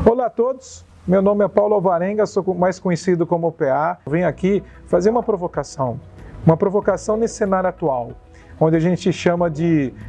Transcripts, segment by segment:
Olá a todos, meu nome é Paulo Alvarenga, sou mais conhecido como PA. Venho aqui fazer uma provocação nesse cenário atual, onde a gente chama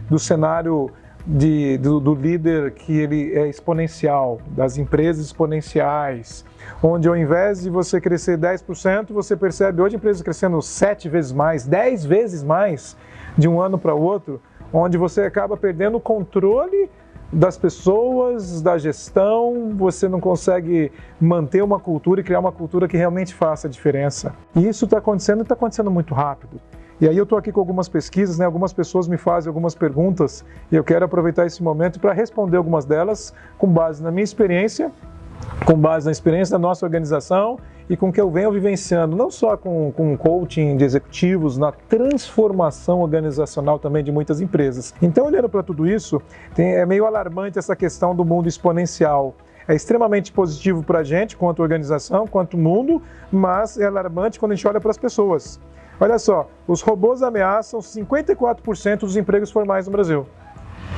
do cenário do líder que ele é exponencial, das empresas exponenciais, onde ao invés de você crescer 10%, você percebe hoje empresas crescendo 7 vezes mais, 10 vezes mais de um ano para o outro, onde você acaba perdendo o controle das pessoas, da gestão, você não consegue manter uma cultura e criar uma cultura que realmente faça a diferença. E isso está acontecendo e está acontecendo muito rápido. E aí eu estou aqui com algumas pesquisas, algumas pessoas me fazem algumas perguntas e eu quero aproveitar esse momento para responder algumas delas com base na minha experiência, com base na experiência da nossa organização e com o que eu venho vivenciando, não só com coaching de executivos, na transformação organizacional também de muitas empresas. Então, olhando para tudo isso, é meio alarmante essa questão do mundo exponencial. É extremamente positivo para a gente, quanto organização, quanto mundo, mas é alarmante quando a gente olha para as pessoas. Olha só, os robôs ameaçam 54% dos empregos formais no Brasil.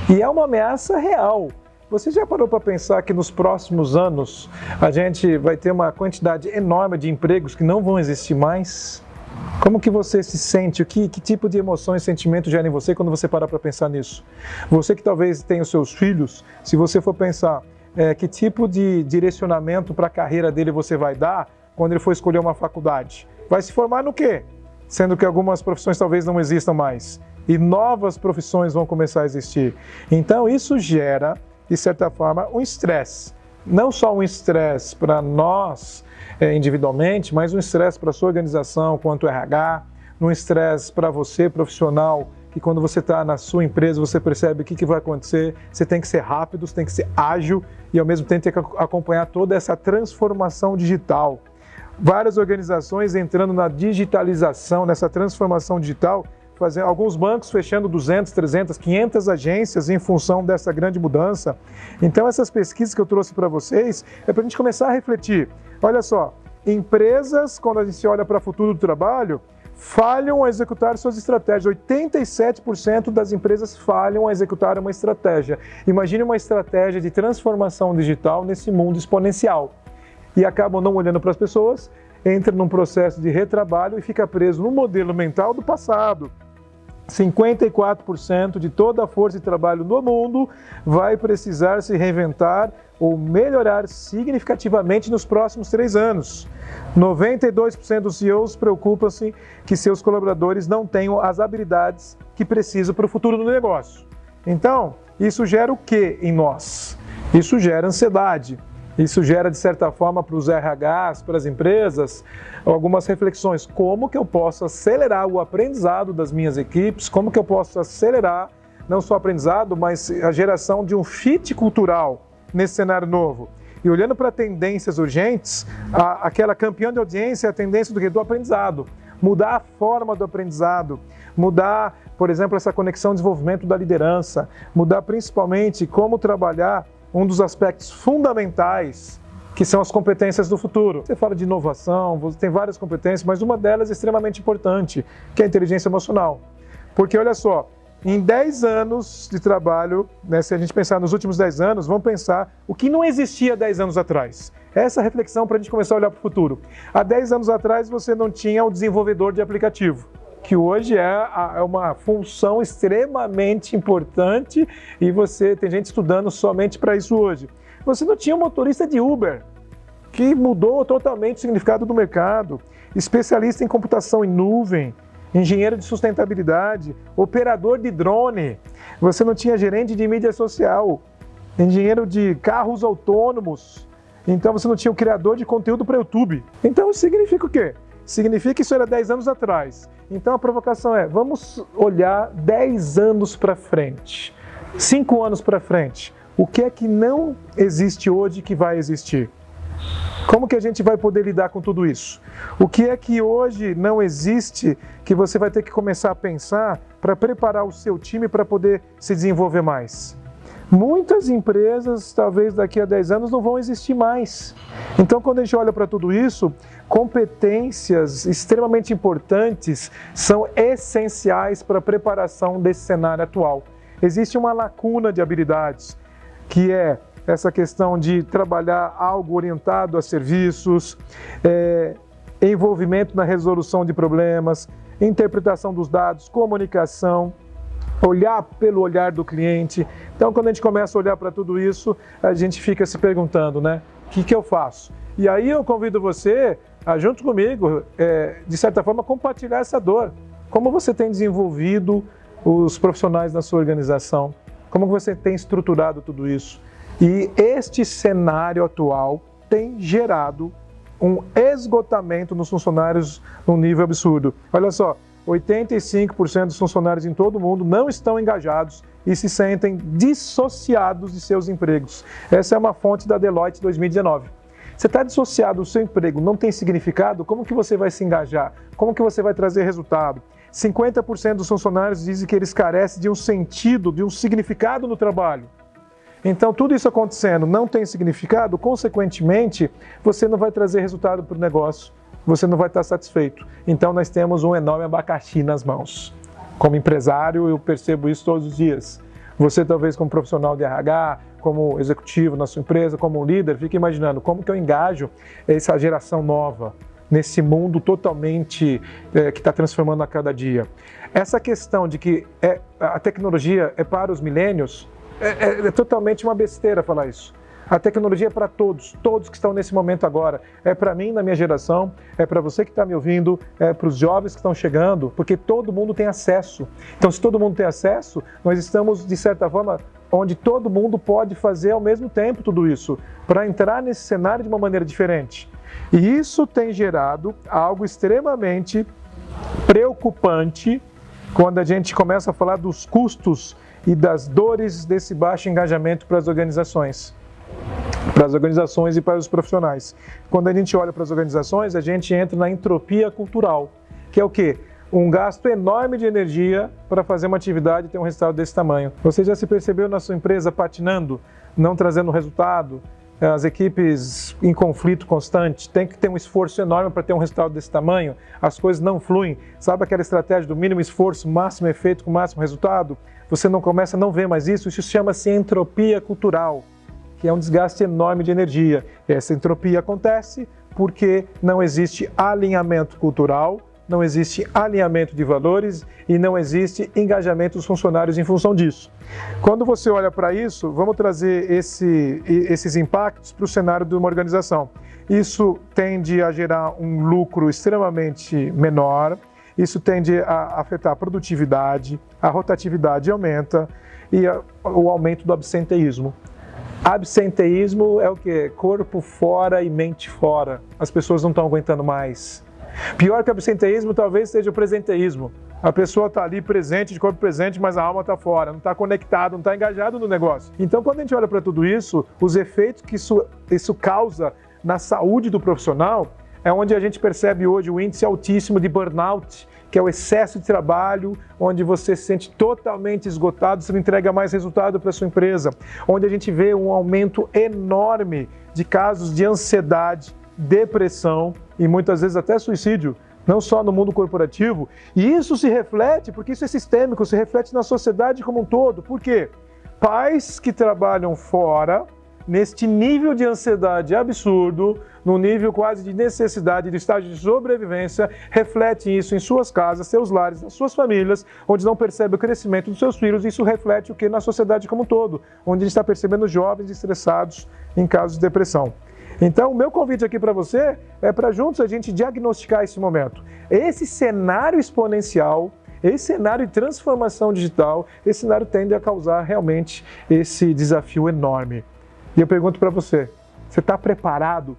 E é uma ameaça real. Você já parou para pensar que nos próximos anos a gente vai ter uma quantidade enorme de empregos que não vão existir mais? Como que você se sente? Que tipo de emoções e sentimentos gera em você quando você parar para pensar nisso? Você que talvez tenha os seus filhos, se você for pensar que tipo de direcionamento para a carreira dele você vai dar quando ele for escolher uma faculdade? Vai se formar no quê? Sendo que algumas profissões talvez não existam mais. E novas profissões vão começar a existir. Então isso gera, de certa forma, um estresse. Não só um estresse para nós individualmente, mas um estresse para a sua organização quanto RH, um estresse para você, profissional, que quando você está na sua empresa, você percebe o que vai acontecer, você tem que ser rápido, você tem que ser ágil e ao mesmo tempo tem que acompanhar toda essa transformação digital. Várias organizações entrando na digitalização, nessa transformação digital, alguns bancos fechando 200, 300, 500 agências em função dessa grande mudança. Então essas pesquisas que eu trouxe para vocês é para a gente começar a refletir. Olha só, empresas, quando a gente olha para o futuro do trabalho, falham a executar suas estratégias. 87% das empresas falham a executar uma estratégia. Imagine uma estratégia de transformação digital nesse mundo exponencial. E acabam não olhando para as pessoas, entra num processo de retrabalho e fica preso no modelo mental do passado. 54% de toda a força de trabalho no mundo vai precisar se reinventar ou melhorar significativamente nos próximos 3 anos. 92% dos CEOs preocupam-se que seus colaboradores não tenham as habilidades que precisam para o futuro do negócio. Então, isso gera o que em nós? Isso gera ansiedade. Isso gera, de certa forma, para os RHs, para as empresas, algumas reflexões. Como que eu posso acelerar o aprendizado das minhas equipes? Como que eu posso acelerar, não só o aprendizado, mas a geração de um fit cultural nesse cenário novo? E olhando para tendências urgentes, aquela campeã de audiência é a tendência do aprendizado. Mudar a forma do aprendizado, mudar, por exemplo, essa conexão de desenvolvimento da liderança, mudar principalmente como trabalhar um dos aspectos fundamentais, que são as competências do futuro. Você fala de inovação, você tem várias competências, mas uma delas é extremamente importante, que é a inteligência emocional. Porque olha só, em 10 anos de trabalho, se a gente pensar nos últimos 10 anos, vamos pensar o que não existia 10 anos atrás. Essa reflexão para a gente começar a olhar para o futuro. Há 10 anos atrás você não tinha o desenvolvedor de aplicativo, que hoje é uma função extremamente importante e tem gente estudando somente para isso hoje. Você não tinha um motorista de Uber, que mudou totalmente o significado do mercado, especialista em computação em nuvem, engenheiro de sustentabilidade, operador de drone. Você não tinha gerente de mídia social, engenheiro de carros autônomos. Então você não tinha o criador de conteúdo para YouTube. Então isso significa o quê? Significa que isso era 10 anos atrás. Então a provocação é, vamos olhar 10 anos para frente, 5 anos para frente. O que é que não existe hoje que vai existir? Como que a gente vai poder lidar com tudo isso? O que é que hoje não existe que você vai ter que começar a pensar para preparar o seu time para poder se desenvolver mais? Muitas empresas, talvez daqui a 10 anos, não vão existir mais. Então, quando a gente olha para tudo isso, competências extremamente importantes são essenciais para a preparação desse cenário atual. Existe uma lacuna de habilidades, que é essa questão de trabalhar algo orientado a serviços, envolvimento na resolução de problemas, interpretação dos dados, comunicação, olhar pelo olhar do cliente. Então, quando a gente começa a olhar para tudo isso, a gente fica se perguntando, né? O que eu faço? E aí eu convido você a, junto comigo, de certa forma, compartilhar essa dor. Como você tem desenvolvido os profissionais da sua organização? Como você tem estruturado tudo isso? E este cenário atual tem gerado um esgotamento nos funcionários num nível absurdo. Olha só, 85% dos funcionários em todo o mundo não estão engajados e se sentem dissociados de seus empregos. Essa é uma fonte da Deloitte 2019. Você está dissociado do seu emprego, não tem significado, como que você vai se engajar? Como que você vai trazer resultado? 50% dos funcionários dizem que eles carecem de um sentido, de um significado no trabalho. Então, tudo isso acontecendo não tem significado, consequentemente, você não vai trazer resultado para o negócio, você não vai estar satisfeito. Então, nós temos um enorme abacaxi nas mãos. Como empresário, eu percebo isso todos os dias. Você, talvez, como profissional de RH, como executivo na sua empresa, como um líder, fica imaginando como que eu engajo essa geração nova nesse mundo totalmente que está transformando a cada dia. Essa questão de que a tecnologia é para os milênios, é totalmente uma besteira falar isso. A tecnologia é para todos que estão nesse momento agora. É para mim, na minha geração, é para você que está me ouvindo, é para os jovens que estão chegando, porque todo mundo tem acesso. Então, se todo mundo tem acesso, nós estamos, de certa forma, onde todo mundo pode fazer ao mesmo tempo tudo isso, para entrar nesse cenário de uma maneira diferente. E isso tem gerado algo extremamente preocupante quando a gente começa a falar dos custos e das dores desse baixo engajamento para as organizações e para os profissionais. Quando a gente olha para as organizações, a gente entra na entropia cultural, que é o quê? Um gasto enorme de energia para fazer uma atividade e ter um resultado desse tamanho. Você já se percebeu na sua empresa patinando, não trazendo resultado? As equipes em conflito constante, tem que ter um esforço enorme para ter um resultado desse tamanho, as coisas não fluem. Sabe aquela estratégia do mínimo esforço, máximo efeito com máximo resultado? Você não começa a não ver mais isso chama-se entropia cultural, que é um desgaste enorme de energia. Essa entropia acontece porque não existe alinhamento cultural, não existe alinhamento de valores e não existe engajamento dos funcionários em função disso. Quando você olha para isso, vamos trazer esses impactos para o cenário de uma organização. Isso tende a gerar um lucro extremamente menor, isso tende a afetar a produtividade, a rotatividade aumenta e o aumento do absenteísmo. Absenteísmo é o quê? Corpo fora e mente fora. As pessoas não estão aguentando mais. Pior que o absenteísmo talvez seja o presenteísmo. A pessoa está ali presente, de corpo presente, mas a alma está fora, não está conectado, não está engajado no negócio. Então, quando a gente olha para tudo isso, os efeitos que isso causa na saúde do profissional é onde a gente percebe hoje o índice altíssimo de burnout, que é o excesso de trabalho, onde você se sente totalmente esgotado, você não entrega mais resultado para a sua empresa, onde a gente vê um aumento enorme de casos de ansiedade, depressão e muitas vezes até suicídio, não só no mundo corporativo. E isso se reflete, porque isso é sistêmico, se reflete na sociedade como um todo. Por quê? Pais que trabalham fora, neste nível de ansiedade absurdo, no nível quase de necessidade, de estágio de sobrevivência, refletem isso em suas casas, seus lares, nas suas famílias, onde não percebe o crescimento dos seus filhos. Isso reflete o que na sociedade como um todo, onde a gente está percebendo jovens estressados em casos de depressão. Então, o meu convite aqui para você é para juntos a gente diagnosticar esse momento. Esse cenário exponencial, esse cenário de transformação digital, esse cenário tende a causar realmente esse desafio enorme. E eu pergunto para você está preparado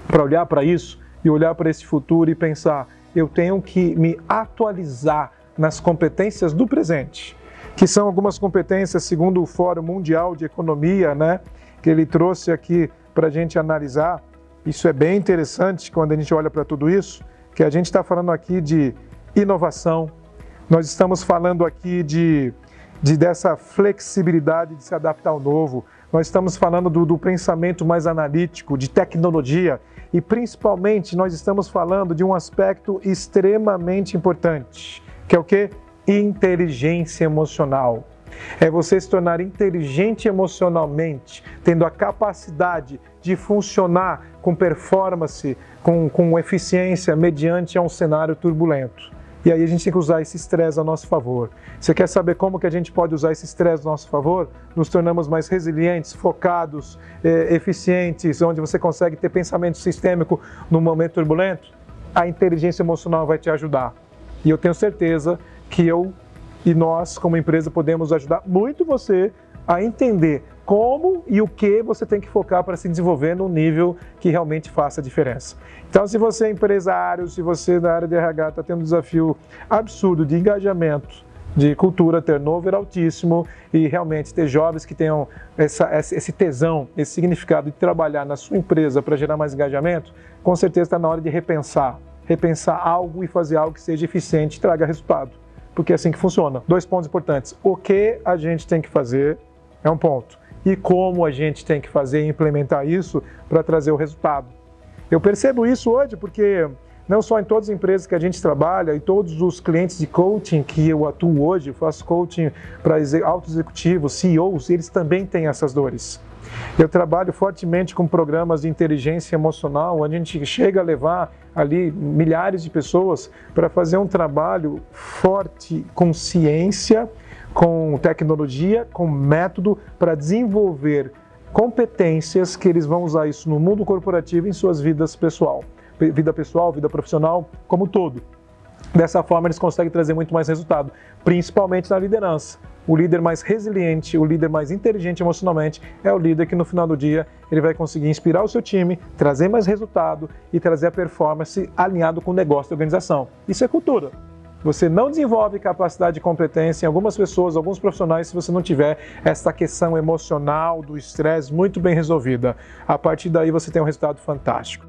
para olhar para isso e olhar para esse futuro e pensar, eu tenho que me atualizar nas competências do presente, que são algumas competências segundo o Fórum Mundial de Economia, né, que ele trouxe aqui para a gente analisar. Isso é bem interessante quando a gente olha para tudo isso, que a gente está falando aqui de inovação, nós estamos falando aqui dessa flexibilidade de se adaptar ao novo, nós estamos falando do pensamento mais analítico, de tecnologia e principalmente nós estamos falando de um aspecto extremamente importante, que é o quê? Inteligência emocional. É você se tornar inteligente emocionalmente, tendo a capacidade de funcionar com performance, com eficiência mediante um cenário turbulento. E aí a gente tem que usar esse estresse a nosso favor. Você quer saber como que a gente pode usar esse estresse a nosso favor? Nos tornamos mais resilientes, focados, eficientes, onde você consegue ter pensamento sistêmico no momento turbulento? A inteligência emocional vai te ajudar. E eu tenho certeza que eu e nós, como empresa, podemos ajudar muito você a entender como e o que você tem que focar para se desenvolver num nível que realmente faça diferença. Então, se você é empresário, se você da área de RH está tendo um desafio absurdo de engajamento, de cultura, turnover altíssimo e realmente ter jovens que tenham esse tesão, esse significado de trabalhar na sua empresa para gerar mais engajamento, com certeza está na hora de repensar algo e fazer algo que seja eficiente e traga resultado. Porque é assim que funciona. 2 pontos importantes. O que a gente tem que fazer é um ponto. E como a gente tem que fazer e implementar isso para trazer o resultado. Eu percebo isso hoje porque não só em todas as empresas que a gente trabalha e todos os clientes de coaching que eu atuo hoje, eu faço coaching para altos executivos, CEOs, eles também têm essas dores. Eu trabalho fortemente com programas de inteligência emocional, onde a gente chega a levar ali milhares de pessoas para fazer um trabalho forte com ciência, com tecnologia, com método para desenvolver competências que eles vão usar isso no mundo corporativo e em suas vidas pessoal, vida profissional como um todo. Dessa forma eles conseguem trazer muito mais resultado, principalmente na liderança. O líder mais resiliente, o líder mais inteligente emocionalmente é o líder que no final do dia ele vai conseguir inspirar o seu time, trazer mais resultado e trazer a performance alinhado com o negócio da organização. Isso é cultura. Você não desenvolve capacidade e competência em algumas pessoas, alguns profissionais, se você não tiver essa questão emocional do estresse muito bem resolvida. A partir daí você tem um resultado fantástico.